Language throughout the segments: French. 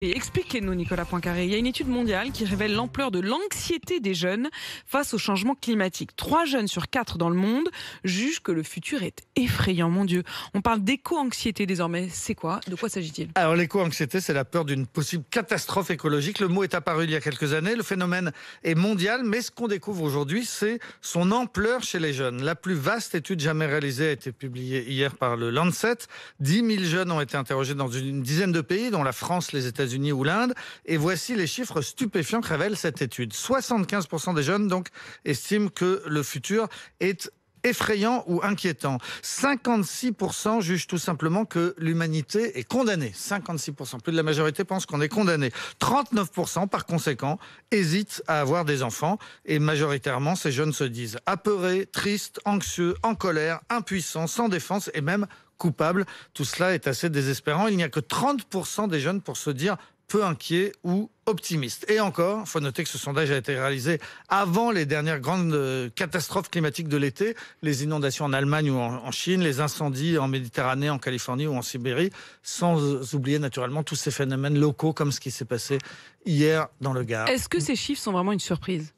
Et expliquez-nous, Nicolas Poincaré. Il y a une étude mondiale qui révèle l'ampleur de l'anxiété des jeunes face au changement climatique. 3 jeunes sur 4 dans le monde jugent que le futur est effrayant. Mon Dieu, on parle d'éco-anxiété désormais. C'est quoi? De quoi s'agit-il? Alors l'éco-anxiété, c'est la peur d'une possible catastrophe écologique. Le mot est apparu il y a quelques années. Le phénomène est mondial, mais ce qu'on découvre aujourd'hui, c'est son ampleur chez les jeunes. La plus vaste étude jamais réalisée a été publiée hier par le Lancet. 10 000 jeunes ont été interrogés dans une dizaine de pays, dont la France, les États-Unis ou l'Inde. Et voici les chiffres stupéfiants que révèle cette étude. 75% des jeunes donc estiment que le futur est effrayant ou inquiétant. 56% jugent tout simplement que l'humanité est condamnée. 56%, plus de la majorité pense qu'on est condamné. 39% par conséquent hésitent à avoir des enfants et majoritairement ces jeunes se disent apeurés, tristes, anxieux, en colère, impuissants, sans défense et même coupables. Tout cela est assez désespérant. Il n'y a que 30% des jeunes pour se dire peu inquiets ou optimistes. Et encore, il faut noter que ce sondage a été réalisé avant les dernières grandes catastrophes climatiques de l'été, les inondations en Allemagne ou en Chine, les incendies en Méditerranée, en Californie ou en Sibérie, sans oublier naturellement tous ces phénomènes locaux comme ce qui s'est passé hier dans le Gard. Est-ce que ces chiffres sont vraiment une surprise?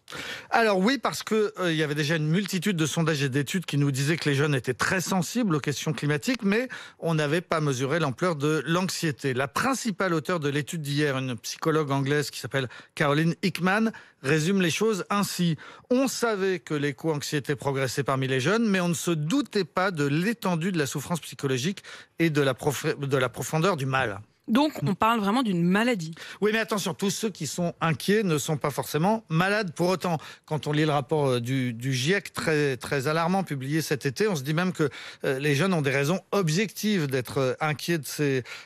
Alors oui, parce que il y avait déjà une multitude de sondages et d'études qui nous disaient que les jeunes étaient très sensibles aux questions climatiques, mais on n'avait pas mesuré l'ampleur de l'anxiété. La principale auteure de l'étude d'hier, une psychologue anglaise qui s'appelle Caroline Hickman, résume les choses ainsi. On savait que l'éco-anxiété progressait parmi les jeunes, mais on ne se doutait pas de l'étendue de la souffrance psychologique et de la profondeur du mal. Donc, on parle vraiment d'une maladie. Oui, mais attention, tous ceux qui sont inquiets ne sont pas forcément malades. Pour autant, quand on lit le rapport du GIEC, très, très alarmant, publié cet été, on se dit même que les jeunes ont des raisons objectives d'être inquiets,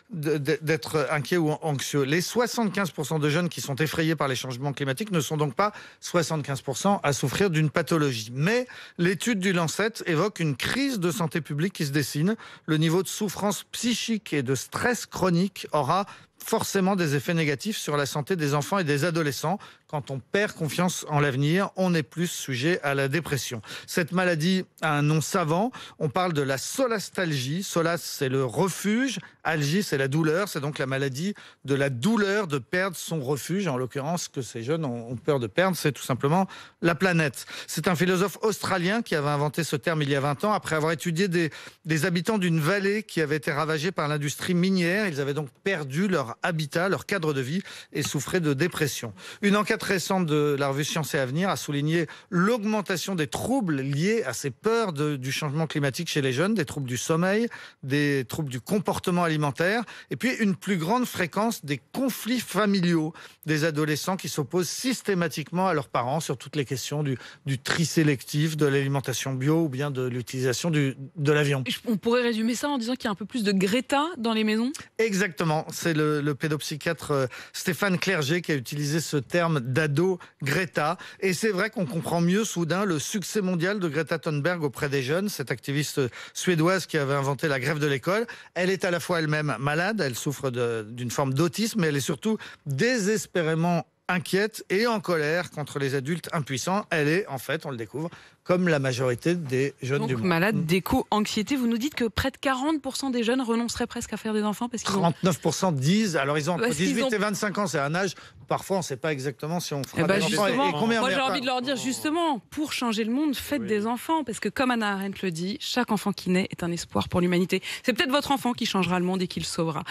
d'être inquiets ou anxieux. Les 75% de jeunes qui sont effrayés par les changements climatiques ne sont donc pas 75% à souffrir d'une pathologie. Mais l'étude du Lancet évoque une crise de santé publique qui se dessine. Le niveau de souffrance psychique et de stress chronique aura forcément des effets négatifs sur la santé des enfants et des adolescents. Quand on perd confiance en l'avenir, on est plus sujet à la dépression. Cette maladie a un nom savant. On parle de la solastalgie. Solas, c'est le refuge. Algie, c'est la douleur. C'est donc la maladie de la douleur de perdre son refuge. En l'occurrence, ce que ces jeunes ont peur de perdre, c'est tout simplement la planète. C'est un philosophe australien qui avait inventé ce terme il y a 20 ans, après avoir étudié des habitants d'une vallée qui avait été ravagée par l'industrie minière. Ils avaient donc perdu leur habitat, leur cadre de vie et souffraient de dépression. Une enquête récente de la revue Science et Avenir a souligné l'augmentation des troubles liés à ces peurs du changement climatique chez les jeunes, des troubles du sommeil, des troubles du comportement alimentaire, et puis une plus grande fréquence des conflits familiaux, des adolescents qui s'opposent systématiquement à leurs parents sur toutes les questions du tri sélectif, de l'alimentation bio ou bien de l'utilisation de l'avion. On pourrait résumer ça en disant qu'il y a un peu plus de Greta dans les maisons? Exactement, c'est le pédopsychiatre Stéphane Clerget qui a utilisé ce terme d'ado Greta. Et c'est vrai qu'on comprend mieux soudain le succès mondial de Greta Thunberg auprès des jeunes, cette activiste suédoise qui avait inventé la grève de l'école. Elle est à la fois elle-même malade, elle souffre d'une forme d'autisme, mais elle est surtout désespérément inquiète et en colère contre les adultes impuissants. Elle est, en fait, on le découvre, comme la majorité des jeunes donc, du monde. Malade d'éco-anxiété. Vous nous dites que près de 40% des jeunes renonceraient presque à faire des enfants parce qu'ils 39% disent, alors ils ont entre 18 et 25 ans, c'est un âge, parfois on ne sait pas exactement si on fera des enfants et combien. Moi j'ai envie de leur dire justement, pour changer le monde, faites des enfants, parce que comme Hannah Arendt le dit, chaque enfant qui naît est un espoir pour l'humanité. C'est peut-être votre enfant qui changera le monde et qui le sauvera.